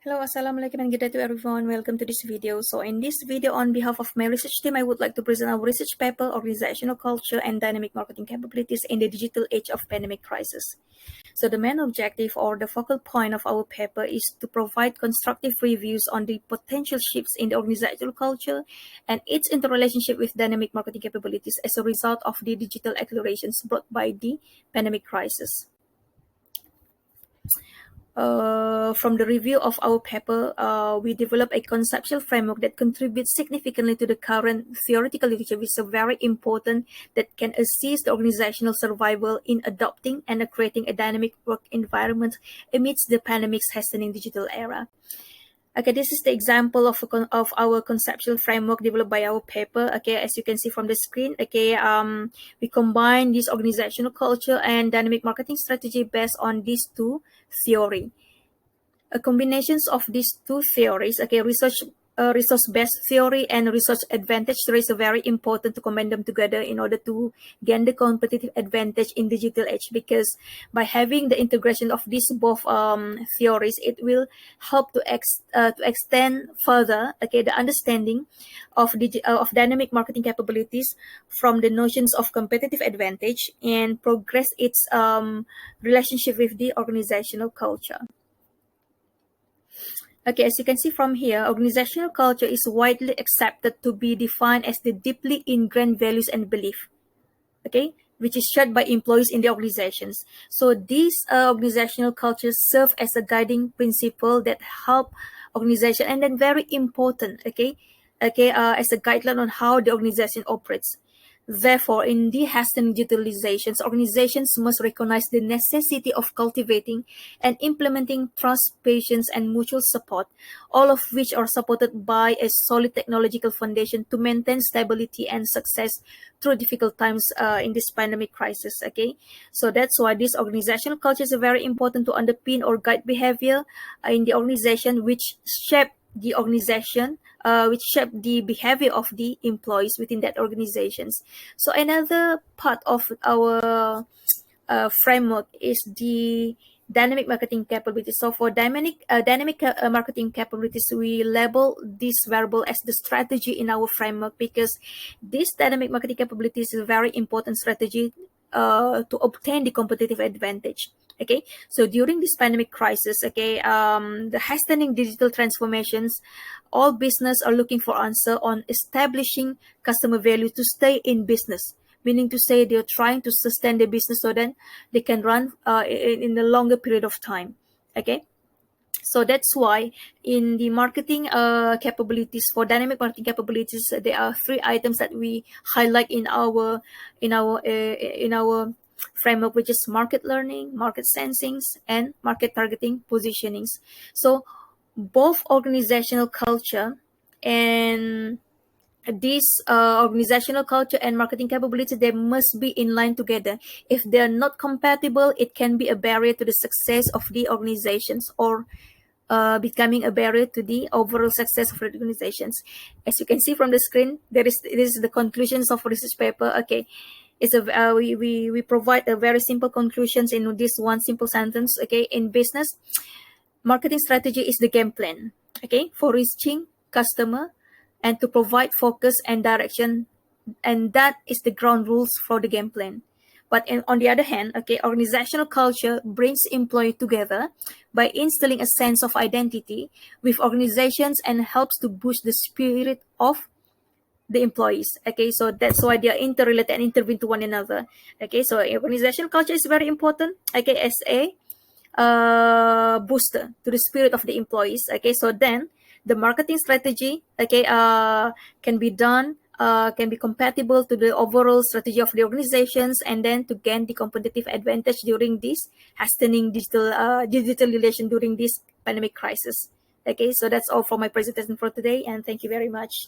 Hello, Assalamualaikum and good day to everyone. Welcome to this video. So in this video, on behalf of my research team, I would like to present our research paper, Organizational Culture and Dynamic Marketing Capabilities in the Digital Age of Pandemic Crisis. So the main objective or the focal point of our paper is to provide constructive reviews on the potential shifts in the organizational culture and its interrelationship with dynamic marketing capabilities as a result of the digital accelerations brought by the pandemic crisis. From the review of our paper, we developed a conceptual framework that contributes significantly to the current theoretical literature, which is very important, that can assist the organizational survival in adopting and creating a dynamic work environment amidst the pandemic's hastening digital era. Okay, this is the example of our conceptual framework developed by our paper. Okay, as you can see from the screen, okay, we combine this organizational culture and dynamic marketing strategy based on these two theory. A combinations of these two theories, okay, resource-based theory and resource advantage theory is very important to combine them together in order to gain the competitive advantage in digital age, because by having the integration of these both theories, it will help to extend further, okay, the understanding of dynamic marketing capabilities from the notions of competitive advantage and progress its relationship with the organizational culture. Okay, as you can see from here, organizational culture is widely accepted to be defined as the deeply ingrained values and belief, okay, which is shared by employees in the organizations. So these organizational cultures serve as a guiding principle that help organization, and then very important, okay, as a guideline on how the organization operates. Therefore, in the hastening digitalizations, organizations must recognize the necessity of cultivating and implementing trust, patience, and mutual support, all of which are supported by a solid technological foundation to maintain stability and success through difficult times in this pandemic crisis. Okay, so that's why this organizational culture is very important to underpin or guide behavior in the organization, which shape the organization, which shape the behavior of the employees within that organizations. So another part of our framework is the dynamic marketing capabilities. So for dynamic marketing capabilities, we label this variable as the strategy in our framework, because this dynamic marketing capabilities is a very important strategy to obtain the competitive advantage. Okay, so during this pandemic crisis, okay, the hastening digital transformations, all business are looking for answer on establishing customer value to stay in business. Meaning to say, they're trying to sustain their business so then they can run in a longer period of time. Okay. So that's why in the marketing capabilities, for dynamic marketing capabilities, there are three items that we highlight in our framework, which is market learning, market sensings, and market targeting positionings. So both organizational culture and this organizational culture and marketing capability, they must be in line together. If they are not compatible, it can be a barrier to the success of the organizations, or becoming a barrier to the overall success of organizations. As you can see from the screen, this is the conclusions of research paper. Okay, it's we provide a very simple conclusions in this one simple sentence. Okay, in business, marketing strategy is the game plan, okay, for reaching customer and to provide focus and direction, and that is the ground rules for the game plan. But on the other hand, okay, organizational culture brings employees together by instilling a sense of identity with organizations and helps to boost the spirit of the employees. Okay, so that's why they are interrelated and intervene to one another. Okay, so organizational culture is very important, okay, as a booster to the spirit of the employees. Okay, so then the marketing strategy, okay, can be done, can be compatible to the overall strategy of the organizations, and then to gain the competitive advantage during this hastening digital relation during this pandemic crisis. Okay, so that's all for my presentation for today, and thank you very much.